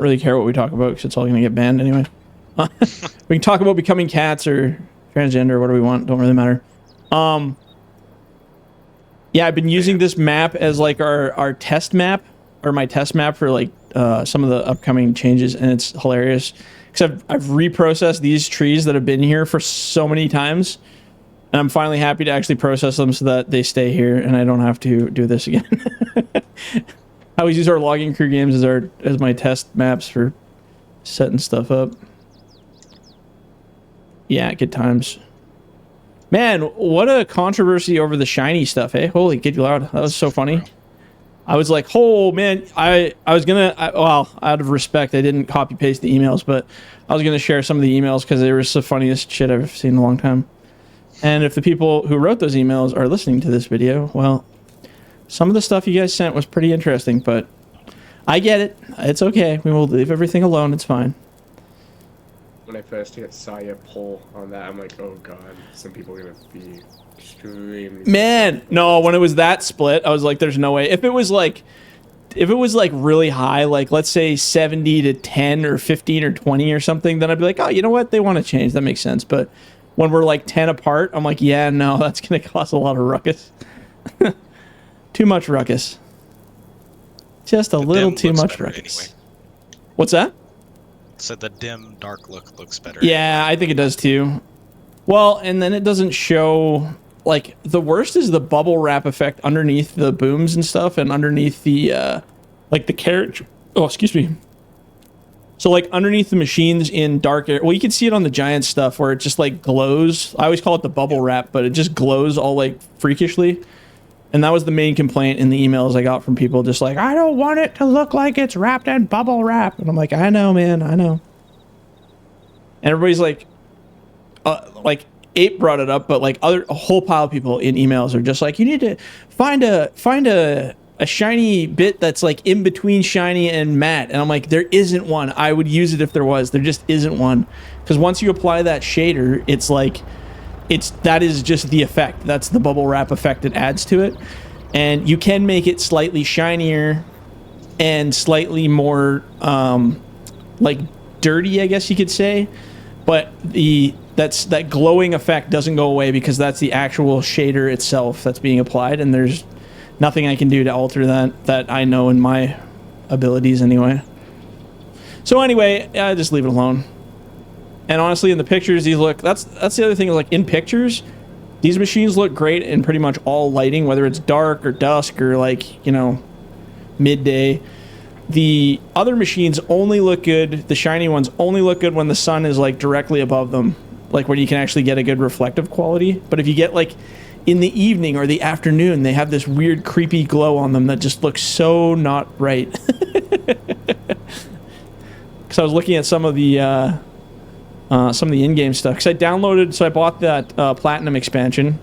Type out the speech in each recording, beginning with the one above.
really care what we talk about because it's all going to get banned anyway. We can talk about becoming cats or transgender or whatever we want. Don't really matter. Yeah, I've been using this map as like our test map, or my test map for like some of the upcoming changes, and it's hilarious because I've reprocessed these trees that have been here for so many times, and I'm finally happy to actually process them so that they stay here and I don't have to do this again. I always use our logging crew games as my test maps for setting stuff up. Yeah, good times. Man, what a controversy over the shiny stuff, eh? Holy kid, loud. That was so funny. I was like, oh, man, I was going to, well, out of respect, I didn't copy paste the emails, but I was going to share some of the emails because they were the funniest shit I've seen in a long time. And if the people who wrote those emails are listening to this video, well, some of the stuff you guys sent was pretty interesting, but I get it. It's okay. We will leave everything alone. It's fine. When I first saw your poll on that, I'm like, oh god, some people are gonna be extremely... Man, no, when it was that split, I was like, there's no way. If it was like really high, like let's say 70 to 10 or 15 or 20 or something, then I'd be like, oh, you know what? They want to change. That makes sense. But when we're like 10 apart, I'm like, yeah, no, that's gonna cause a lot of ruckus. Too much ruckus. Just a little too much ruckus. Anyway. What's that? So the dim dark look looks better. Yeah, I think it does too. Well, and then it doesn't show, like, the worst is the bubble wrap effect underneath the booms and stuff, and underneath the like the carriage. Oh, excuse me. So like underneath the machines in dark air, well, you can see it on the giant stuff where it just like glows. I always call it the bubble wrap, but it just glows all like freakishly. And that was the main complaint in the emails I got from people, just like, I don't want it to look like it's wrapped in bubble wrap. And I'm like, I know, man, I know. And everybody's like Ape brought it up, but like a whole pile of people in emails are just like, you need to find a shiny bit that's like in between shiny and matte. And I'm like, there isn't one. I would use it if there was. There just isn't one. Because once you apply that shader, it's like, that is just the effect. That's the bubble wrap effect it adds to it. And you can make it slightly shinier and slightly more like dirty, I guess you could say. But that glowing effect doesn't go away because that's the actual shader itself that's being applied, and there's nothing I can do to alter that I know in my abilities anyway. So anyway, I just leave it alone. And honestly, in the pictures, these look... That's the other thing, is like, in pictures, these machines look great in pretty much all lighting, whether it's dark or dusk or, like, you know, midday. The other machines only look good, the shiny ones only look good when the sun is, like, directly above them. Like, when you can actually get a good reflective quality. But if you get, like, in the evening or the afternoon, they have this weird, creepy glow on them that just looks so not right. Because I was looking at some of the in-game stuff, because I bought that Platinum expansion,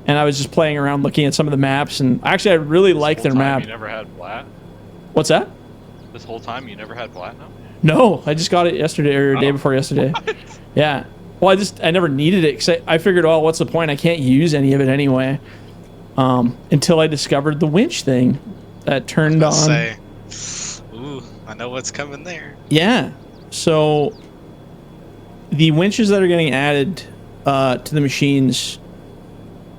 and I was just playing around looking at some of the maps, and actually I really like their map. You never had Plat? What's that? This whole time you never had Platinum? No, I just got it yesterday, or day before yesterday. What? Yeah. Well, I never needed it, because I figured, oh, what's the point? I can't use any of it anyway. Until I discovered the winch thing that turned on. Ooh, I know what's coming there. Yeah. So the winches that are getting added to the machines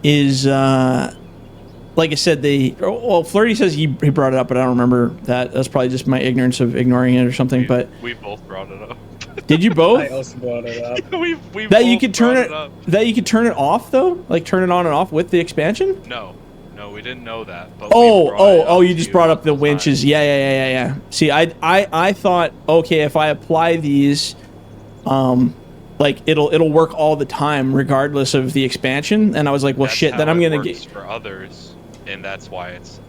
is, like I said, well, Flirty says he brought it up, but I don't remember that. That's probably just my ignorance of ignoring it or something. But we both brought it up. Did you both? I also brought it up. we that you could turn it off though, like turn it on and off with the expansion. No, we didn't know that. But you just brought up the winches. Yeah. See, I thought, okay, if I apply these, like it'll work all the time regardless of the expansion, and I was like, well, shit, then I'm gonna get for others, and that's why it's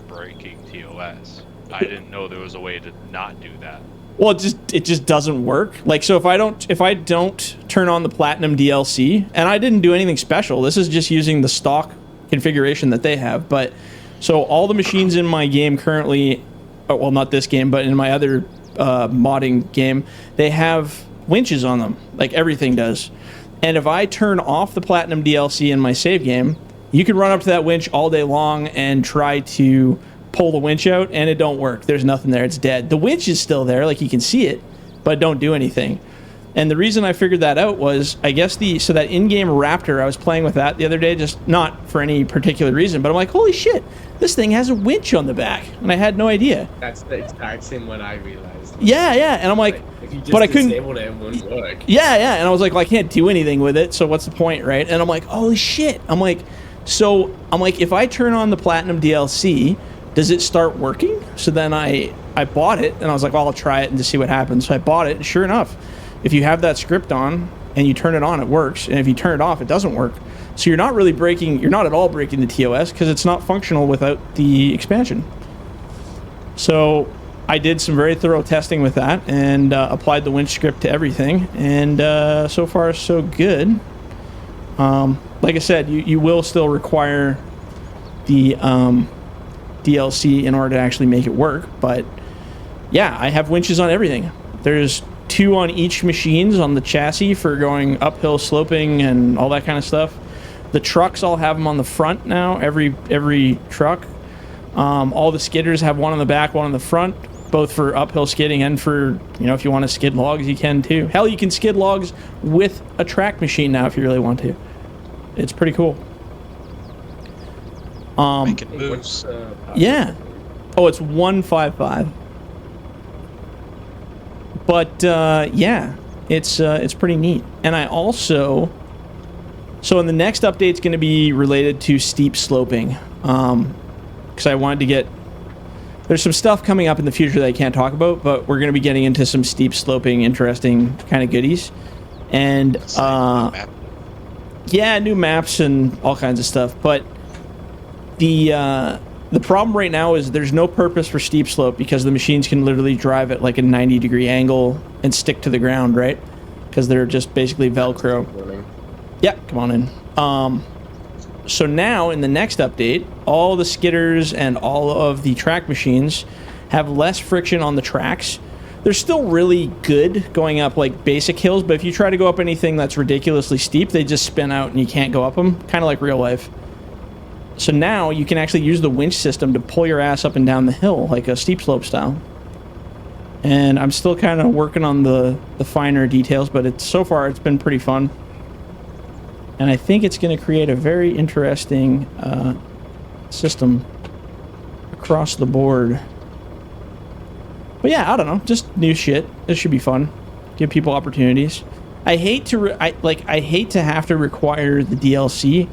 breaking TOS. I didn't know there was a way to not do that. Well, it just doesn't work. Like, so if I don't turn on the Platinum DLC, and I didn't do anything special, this is just using the stock configuration that they have. But so all the machines in my game currently, well, not this game, but in my other modding game, they have winches on them, like everything does. And if I turn off the Platinum DLC in my save game, you can run up to that winch all day long and try to pull the winch out and it don't work. There's nothing there. It's dead. The winch is still there, like you can see it, but don't do anything. And the reason I figured that out was, I guess so that in-game Raptor, I was playing with that the other day, just not for any particular reason, but I'm like, holy shit, this thing has a winch on the back, and I had no idea. That's the exact same one I realized. Yeah, and I'm like, if you just but I couldn't. disabled it, it wouldn't work. Yeah, and I was like, well, I can't do anything with it, so what's the point, right? And I'm like, holy shit. I'm like, if I turn on the Platinum DLC, does it start working? So then I bought it, and I was like, well, I'll try it and to see what happens. So I bought it, and sure enough, if you have that script on and you turn it on, it works. And if you turn it off, it doesn't work. So you're not at all breaking the TOS because it's not functional without the expansion. So I did some very thorough testing with that and applied the winch script to everything. And so far, so good. Like I said, you will still require the DLC in order to actually make it work. But yeah, I have winches on everything. There's 2 on each machines on the chassis for going uphill sloping and all that kind of stuff. The trucks all have them on the front now, every truck. All the skidders have one on the back, one on the front, both for uphill skidding and for, if you want to skid logs, you can too. Hell, you can skid logs with a track machine now if you really want to. It's pretty cool. Making moves. Yeah. Oh, it's 155. But yeah, it's pretty neat. And I also, so in the next update, it's going to be related to steep sloping, because I wanted to get, there's some stuff coming up in the future that I can't talk about, but we're going to be getting into some steep sloping, interesting kind of goodies. And yeah, new maps and all kinds of stuff. But the problem right now is there's no purpose for steep slope because the machines can literally drive at like a 90-degree angle and stick to the ground, right? Because they're just basically Velcro. Yeah, come on in. So now in the next update, all the skidders and all of the track machines have less friction on the tracks. They're still really good going up like basic hills, but if you try to go up anything that's ridiculously steep, they just spin out and you can't go up them, kind of like real life. So now you can actually use the winch system to pull your ass up and down the hill like a steep slope style. And I'm still kind of working on the finer details, but so far it's been pretty fun. And I think it's going to create a very interesting system across the board. But yeah, I don't know, just new shit. This should be fun. Give people opportunities. I hate to I hate to have to require the DLC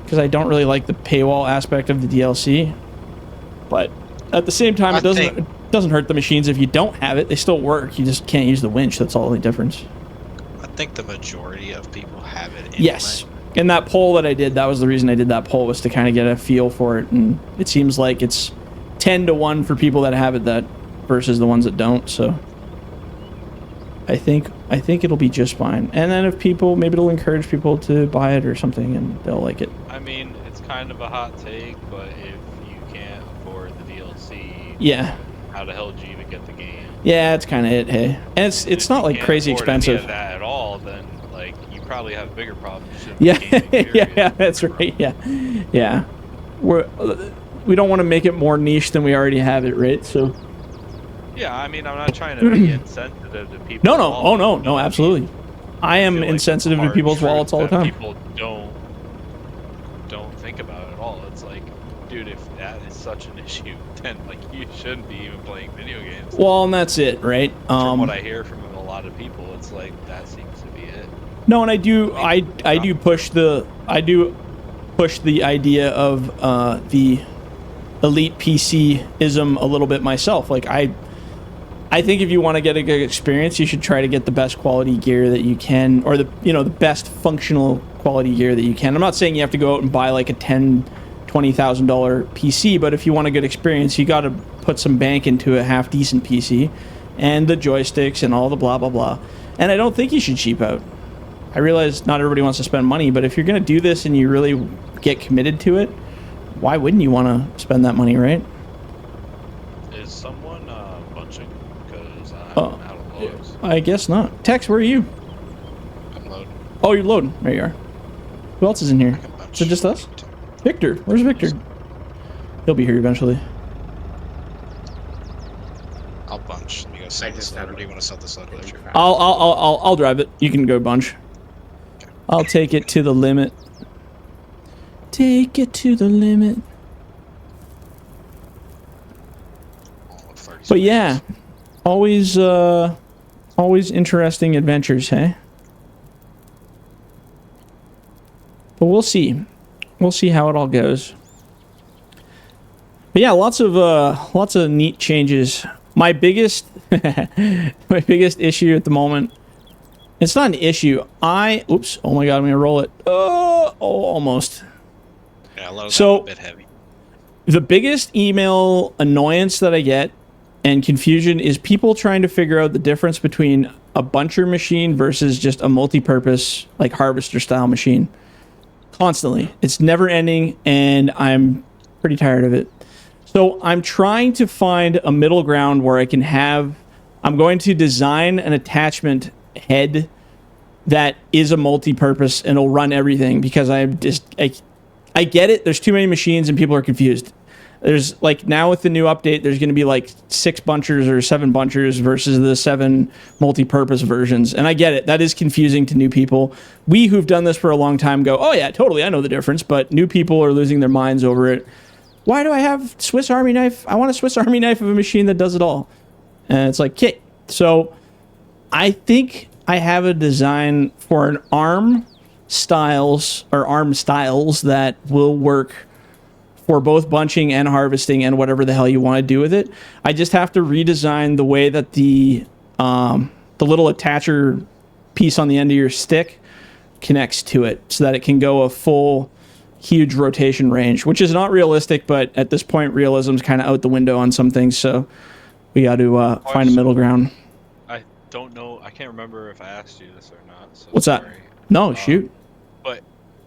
because I don't really like the paywall aspect of the DLC. But at the same time, it doesn't hurt the machines if you don't have it. They still work. You just can't use the winch. That's all the difference. I think the majority of people have it anyway. Yes. In that poll that I did, that was the reason I did that poll, was to kind of get a feel for it. And it seems like it's 10-1 for people that have it versus the ones that don't. So I think it'll be just fine. And then if people, maybe it'll encourage people to buy it or something and they'll like it. I mean, it's kind of a hot take, but if you can't afford the DLC, yeah, how the hell did you even get the game? Yeah, it's kind of it, hey. And it's not like crazy expensive. If you can't afford any of that at all, then like you probably have bigger problems. Yeah, yeah, that's right. Yeah. We don't want to make it more niche than we already have it, right? So. Yeah, I mean, I'm not trying to be insensitive to people. No. Oh, no, absolutely. I am insensitive to people's wallets all the time. People don't think about it at all. It's like, dude, if that is such an issue, then like you shouldn't be even playing video games. Well, and that's it, right? From what I hear from a lot of people, it's like that seems to be it. No, and I do push the idea of the elite PC-ism a little bit myself. Like I think if you want to get a good experience, you should try to get the best quality gear that you can, or the best functional quality gear that you can. I'm not saying you have to go out and buy like a $20,000 PC, but if you want a good experience, you got to put some bank into a half decent PC, and the joysticks and all the blah blah blah. And I don't think you should cheap out. I realize not everybody wants to spend money, but if you're going to do this and you really get committed to it, why wouldn't you want to spend that money, right? Is someone bunching? Because I'm out of loads. I guess not. Tex, where are you? I'm loading. Oh, you're loading. There you are. Who else is in here? Is it just us? Victor. Where's Victor? He'll be here eventually. sell I the just sled, or haven't do you want to sell the sled been later? tracked. I'll drive it. You can go, Bunch. I'll take it to the limit. Take it to the limit. Oh, 30 But yeah, seconds. always interesting adventures, hey? But we'll see. We'll see how it all goes. But yeah, lots of neat changes. My biggest my biggest issue at the moment. It's not an issue. Oops, oh my god, I'm gonna roll it. Almost. Yeah, a lot of So- that a bit heavy. The biggest email annoyance that I get and confusion is people trying to figure out the difference between a buncher machine versus just a multi-purpose, like harvester style machine. Constantly. It's never ending, and I'm pretty tired of it. So I'm trying to find a middle ground where I can I'm going to design an attachment head that is a multi-purpose and will run everything, because I get it. There's too many machines and people are confused. There's like, now with the new update, there's going to be like 6 bunchers or 7 bunchers versus the 7 multi-purpose versions. And I get it. That is confusing to new people. We who've done this for a long time go, oh yeah, totally, I know the difference. But new people are losing their minds over it. Why do I have Swiss Army knife? I want a Swiss Army knife of a machine that does it all. And it's like, okay. So I think I have a design for an arm styles that will work for both bunching and harvesting and whatever the hell you want to do with it. I just have to redesign the way that the little attacher piece on the end of your stick connects to it, so that it can go a full huge rotation range, which is not realistic, but at this point realism's kind of out the window on some things, so we got to find a middle ground. I don't know. I can't remember if I asked you this or not. So What's that? sorry. No, shoot. But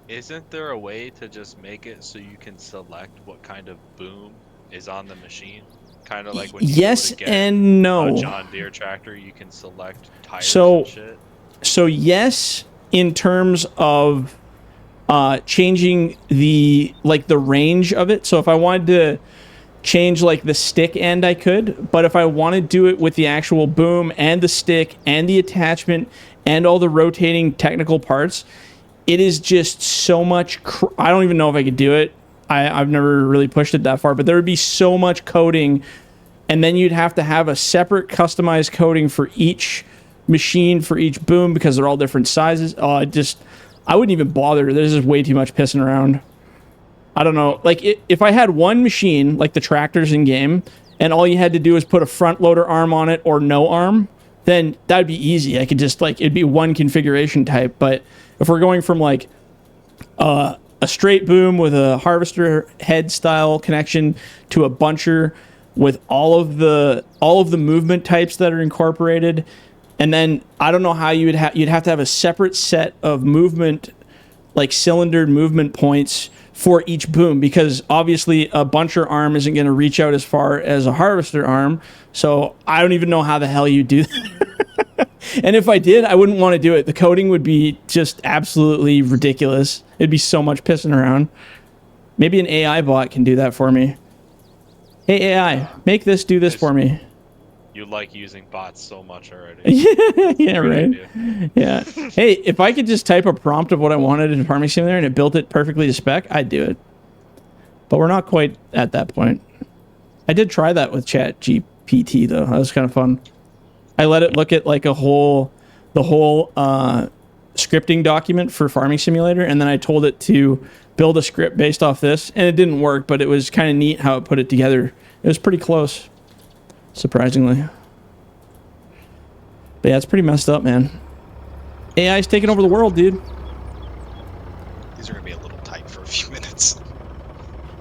isn't there a way to just make it so you can select what kind of boom is on the machine? Kind of like when you Yes go to get and no. a John Deere tractor, you can select tires So- and shit. So yes, in terms of changing the range of it. So if I wanted to change like the stick end, I could. But if I want to do it with the actual boom and the stick and the attachment and all the rotating technical parts, it is just so much. I don't even know if I could do it. I've never really pushed it that far, but there would be so much coding, and then you'd have to have a separate customized coding for each machine, for each boom, because they're all different sizes. I wouldn't even bother. There's just way too much pissing around. I don't know. Like, if I had one machine, like the tractors in game, and all you had to do is put a front loader arm on it or no arm, then that'd be easy. I could just, it'd be one configuration type. But if we're going from, a straight boom with a harvester head style connection to a buncher with all of the movement types that are incorporated, and then I don't know how you'd have to have a separate set of movement, like cylinder movement points for each boom, because obviously a buncher arm isn't going to reach out as far as a harvester arm. So I don't even know how the hell you do that. And if I did, I wouldn't want to do it. The coding would be just absolutely ridiculous. It'd be so much pissing around. Maybe an AI bot can do that for me. Hey AI, make this do this for me. You like using bots so much already. Yeah, right. Idea. Yeah. Hey, if I could just type a prompt of what I wanted in Farming Simulator and it built it perfectly to spec, I'd do it. But we're not quite at that point. I did try that with Chat GPT though. That was kind of fun. I let it look at the whole scripting document for Farming Simulator, and then I told it to build a script based off this, and it didn't work, but it was kind of neat how it put it together. It was pretty close, surprisingly. But yeah, it's pretty messed up, man. AI's taking over the world, dude. These are gonna be a little tight for a few minutes.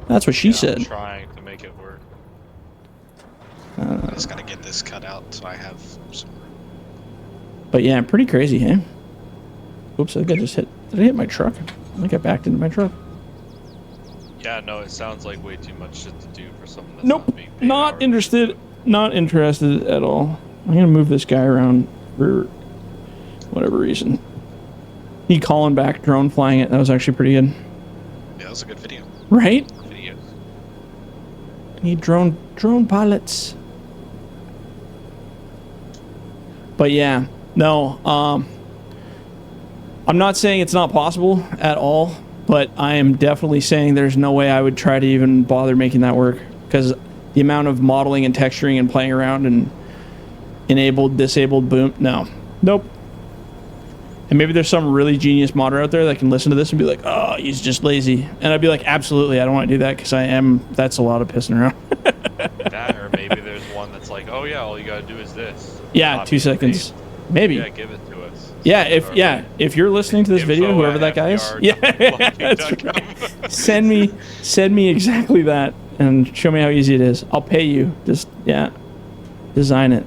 That's what she I'm said. trying to make it work. I just gotta get this cut out so I have some. But yeah, pretty crazy, hey? Oops, I think I just hit... Did I hit my truck? I think I backed into my truck. Yeah, no, it sounds like way too much shit to do for someone that's Nope, not being paid not hourly. interested. Not interested at all. I'm gonna move this guy around for whatever reason. He calling back, drone flying it. That was actually pretty good. Yeah, that was a good video. Right? Videos. Need drone pilots. But yeah, no. I'm not saying it's not possible at all, but I am definitely saying there's no way I would try to even bother making that work, because the amount of modeling and texturing and playing around and enabled, disabled, boom, no, nope. And maybe there's some really genius modder out there that can listen to this and be like, oh, he's just lazy. And I'd be like, absolutely, I don't want to do that, because that's a lot of pissing around. That, or maybe there's one that's like, oh yeah, all you gotta do is this. Yeah, Copy 2 and seconds. paste. Maybe. Yeah, give it to us. Yeah, if you're listening to this video, whoever that guy is, yeah, that's right. Send me exactly that and show me how easy it is. I'll pay you. Just design it.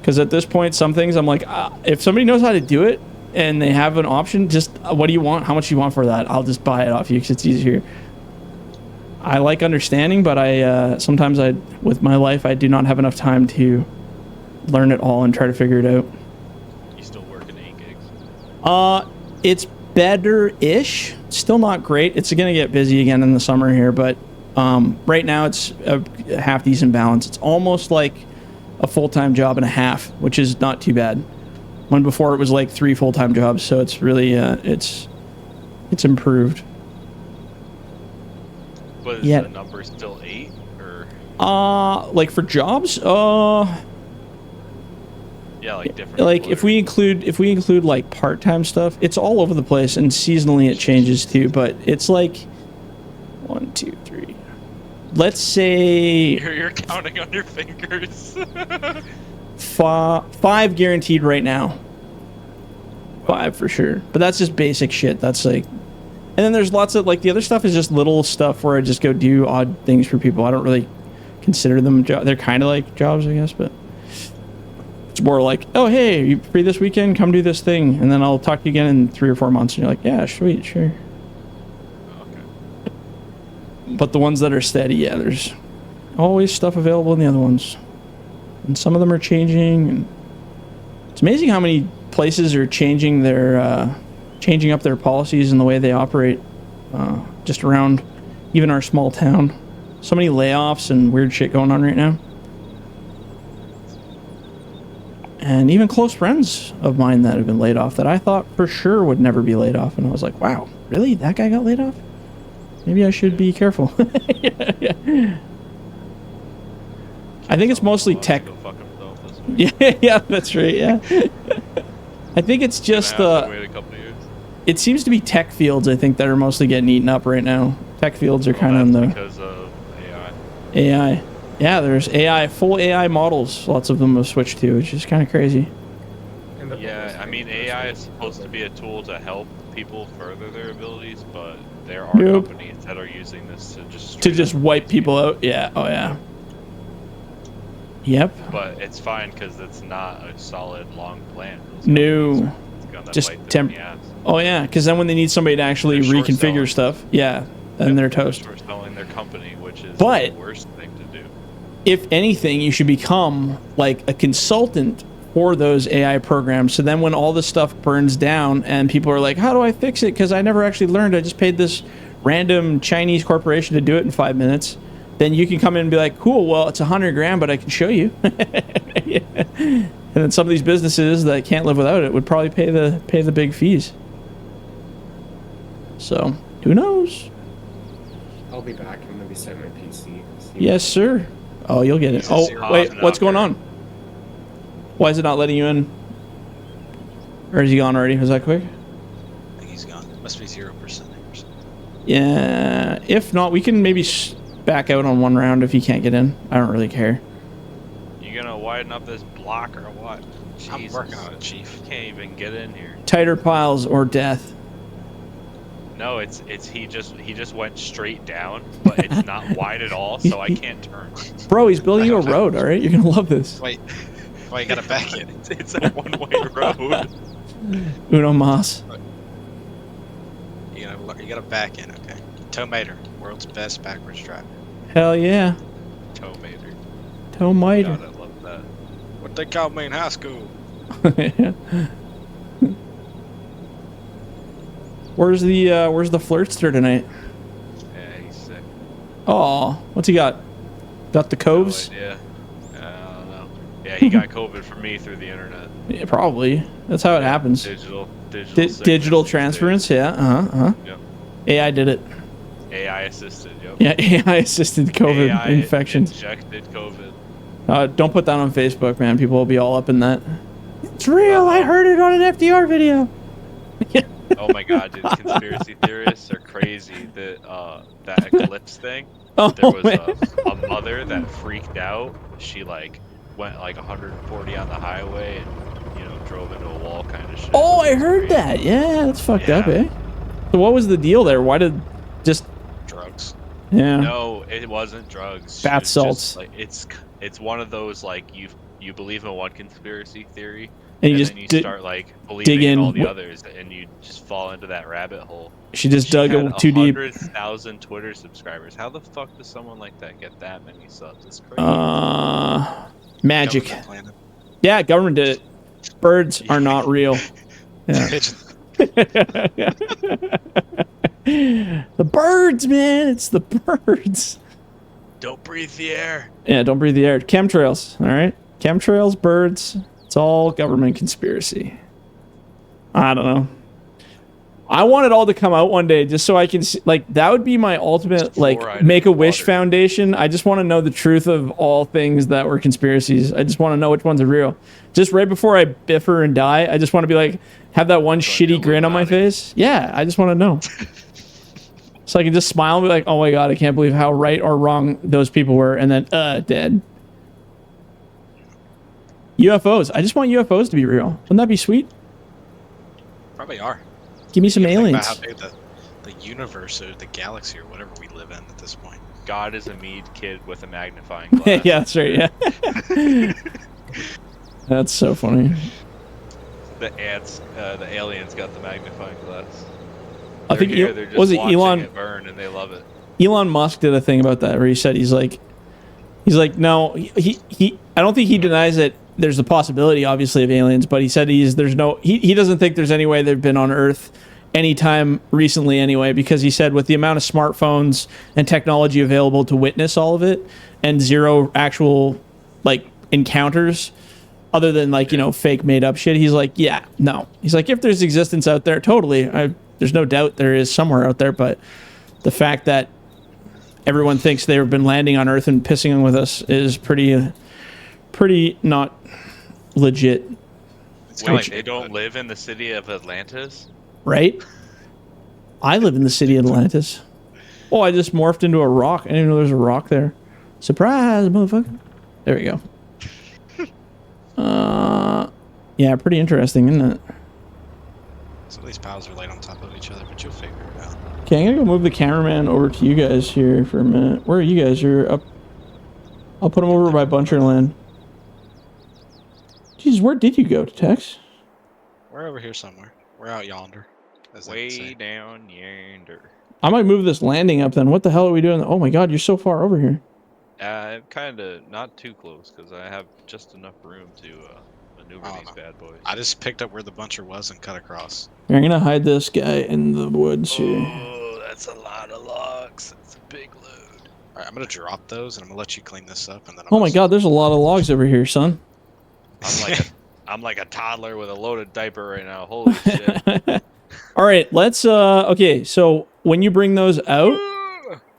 Because at this point, some things I'm like, if somebody knows how to do it and they have an option, just what do you want? How much do you want for that? I'll just buy it off you because it's easier. I like understanding, but sometimes with my life, I do not have enough time to learn it all and try to figure it out. You still working 8 gigs? It's better-ish. Still not great. It's gonna get busy again in the summer here, but right now it's a half decent balance. It's almost like a full-time job and a half, which is not too bad. When before it was like 3 full-time jobs, so it's really it's improved. But is the number still 8 or? Like for jobs, yeah, like different. Like if we include like part-time stuff, it's all over the place, and seasonally it changes too. But it's like 1, 2, 3. Let's say you're counting on your fingers. 5 guaranteed right now. 5 for sure. But that's just basic shit. That's like, and then there's lots of like the other stuff is just little stuff where I just go do odd things for people. I don't really consider them they're kind of like jobs, I guess, but it's more like, oh hey, you free this weekend? Come do this thing, and then I'll talk to you again in 3 or 4 months. And you're like, yeah, sweet, sure. Okay. But the ones that are steady, yeah, there's always stuff available in the other ones, and some of them are changing. And it's amazing how many places are changing up their policies and the way they operate, just around even our small town. So many layoffs and weird shit going on right now. And even close friends of mine that have been laid off that I thought for sure would never be laid off. And I was like, wow, really? That guy got laid off? Maybe I should be careful. yeah. I think it's mostly tech. Yeah, that's right, yeah. I think it's just it seems to be tech fields, I think, that are mostly getting eaten up right now. Tech fields are kind of in the because of AI. Yeah, there's full AI models. Lots of them have switched to, which is kind of crazy. Yeah, I mean, AI is supposed to be a tool to help people further their abilities, but there are companies that are using this to just wipe people out. Yeah. Oh yeah. Yep. But it's fine because it's not a solid long plan. No. Just Oh yeah, because then when they need somebody to actually reconfigure stuff, yeah, then they're toast. They're selling their company, which is the worst thing to do. If anything, you should become like a consultant for those AI programs. So then when all this stuff burns down and people are like, how do I fix it? Because I never actually learned. I just paid this random Chinese corporation to do it in 5 minutes. Then you can come in and be like, cool, well, it's $100,000, but I can show you. Yeah. And then some of these businesses that can't live without it would probably pay the big fees. So, who knows? I'll be back. I'm gonna be setting my PC. Yes, sir. Oh, you'll get it. Oh, wait, what's going on? Why is it not letting you in? Or is he gone already? Was that quick? I think he's gone. It must be 0% or something. Yeah, if not, we can maybe back out on one round if he can't get in. I don't really care. You gonna widen up this block or what? Jesus. I'm working on it, Chief. Can't even get in here. Tighter piles or death. No, it's he just went straight down, but it's not wide at all, so I can't turn. Bro, he's building you a road, all right? You're gonna love this. Wait, why you gotta back in? It's a one-way road. Uno mas. You gotta back in, okay? Tomater, world's best backwards driver. Hell yeah. Tomater. Tomiter. God, I love that. What they call me in high school. Where's the flirtster tonight? Yeah, he's sick. Oh, what's he got? Got the coves? Yeah. I don't know. Yeah, he got COVID from me through the internet. Yeah, probably. That's how it happens. Digital Digital transference. Yeah. Yep. AI did it. AI assisted. Yep. Yeah, AI assisted COVID AI infections. injected COVID. Don't put that on Facebook, man. People will be all up in that. It's real. I heard it on an FDR video. Oh my god, dude! Conspiracy theorists are crazy. That eclipse thing. Oh, There was man. a mother that freaked out. She like went like 140 on the highway and drove into a wall kind of shit. Oh, I It was heard crazy. that. Yeah, that's fucked up, Yeah. eh? So what was the deal there? Why did just Drugs. yeah? No, it wasn't drugs. Bath She was salts. just, like it's one of those like you believe in one conspiracy theory And you and just then you dig start like believing in in all the wh- others and you just fall into that rabbit hole. She just dug had it too deep. 100,000 Twitter subscribers. How the fuck does someone like that get that many subs? It's crazy. Magic. Government planted. Yeah, government did it. Birds are not real. Yeah. Pigeon. The birds, man. It's the birds. Don't breathe the air. Yeah, don't breathe the air. Chemtrails, all right? Chemtrails, birds. It's all government conspiracy. I don't know. I want it all to come out one day just so I can see, like, that would be my ultimate, like, Fluoride in Make-A-Wish water. Foundation. I just want to know the truth of all things that were conspiracies. I just want to know which ones are real. Just right before I biff her and die, I just want to be like, have that one shitty grin on my face. Yeah, I just want to know. So I can just smile and be like, oh my god, I can't believe how right or wrong those people were, and then, dead. UFOs. I just want UFOs to be real. Wouldn't that be sweet? Probably are. Give me some Think about aliens. how big the universe or the galaxy or whatever we live in at this point. God is a mead kid with a magnifying glass. Yeah, that's right. Yeah. That's so funny. The aliens got the magnifying glass. I think They're here, they're just was it watching Elon? it burn and they love it. Elon Musk did a thing about that where he said he's like no, he I don't think he denies that there's a possibility obviously of aliens, but he said he doesn't think there's any way they've been on Earth anytime recently anyway, because he said with the amount of smartphones and technology available to witness all of it and zero actual like encounters other than like, fake made up shit, he's like, yeah, no. He's like, if there's existence out there, totally. There's no doubt there is somewhere out there, but the fact that everyone thinks they've been landing on Earth and pissing with us is pretty not legit, It's Wait, kinda like they don't live in the city of Atlantis? right? I live in the city of Atlantis. Oh, I just morphed into a rock. I didn't even know there's a rock there. Surprise, motherfucker. There we go. Yeah, pretty interesting, isn't it? Some of these piles are laid on top of each other, but you'll figure it out. Okay, I'm gonna go move the cameraman over to you guys here for a minute. Where are you guys? You're up. I'll put him over by Buncherland. Jesus, where did you go, Tex? We're over here somewhere. We're out yonder. As they would Way say. down yonder. I might move this landing up then. What the hell are we doing? Oh my god, you're so far over here. Kind of not too close because I have just enough room to maneuver Oh, these no. bad boys. I just picked up where the buncher was and cut across. Here, I'm gonna hide this guy in the woods here. Oh, that's a lot of logs. That's a big load. Alright, I'm gonna drop those and I'm gonna let you clean this up and then I'm Oh gonna my god, there's a lot of logs over here, son. I'm like a toddler with a loaded diaper right now. Holy shit. All right, let's okay, so when you bring those out,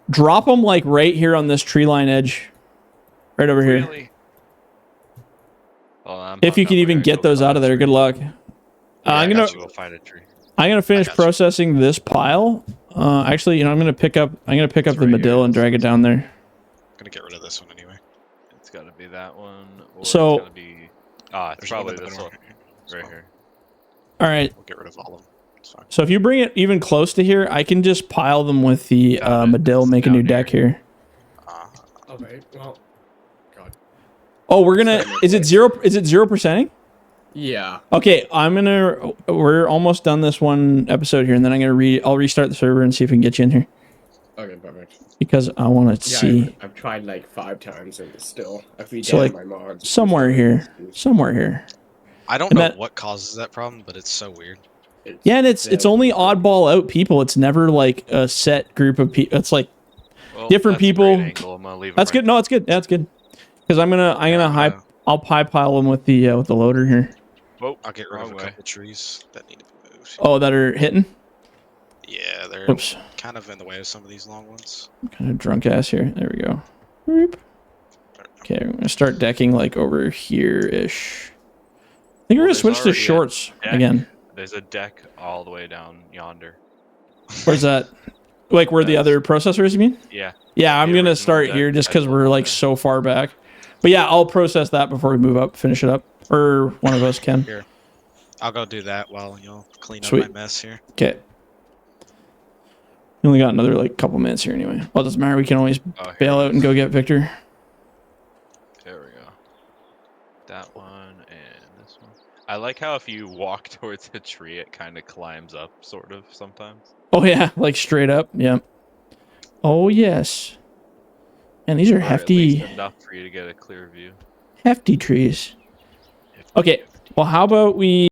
drop them like right here on this tree line edge. Right over here. Really? Well, I'm If you hung can up. I even gotta get go those find out of a there, tree. good luck. Yeah, I'm I gonna got you. Go find a tree. finish I got you. processing this pile. Actually, I'm gonna pick up the right Medill here. and drag it down there. I'm gonna get rid of this one anyway. It's got to be that one. Or So- it's gotta be. It's There's probably one in the this middle one right right here. All right. We'll get rid of all of them. It's fine. So if you bring it even close to here, I can just pile them with the Got it. Medill, It's make a new down deck here. Okay, well, God. Oh, we're gonna. Is it 0%ing? Yeah. Okay, we're almost done this one episode here, and then I'll restart the server and see if we can get you in here Okay, perfect. because I want to Yeah, see I've tried like 5 times and still if we So, down like, my mods. somewhere here. I don't And know that- what causes that problem, but it's so weird. Yeah, and it's only oddball out people. It's never like a set group of people. It's like Well, different that's a people. great angle. I'm gonna leave it that's right good. No, it's good. That's good. Because I'm gonna I'll pile them with the loader here. Whoa, I'll get rid of wrong a way. couple trees that need to be moved. Oh, that are hitting. Yeah, they're Oops. kind of in the way of some of these long ones. Kind of drunk ass here. There we go. Boop. Okay, I'm gonna start decking like over here-ish. I think we're gonna There's switch to already a shorts deck. again. There's a deck all the way down yonder. Where's that? Like where the That's- other processor is, you mean? Yeah. Yeah, I'm The gonna original start deck here just I because built we're like there. so far back. But yeah, I'll process that before we move up, finish it up, or one of us can. Here, I'll go do that while you'll clean up Sweet. my mess here. Okay. We only got another like couple minutes here anyway. Well, it doesn't matter. We can always Oh, here bail it out and is. go get Victor. There we go. That one and this one. I like how if you walk towards a tree, it kind of climbs up, sort of, sometimes. Oh yeah, like straight up. Yeah. Oh yes. And these are Or at hefty, least enough for you to get a clear view. hefty trees. If- Okay. Well, how about we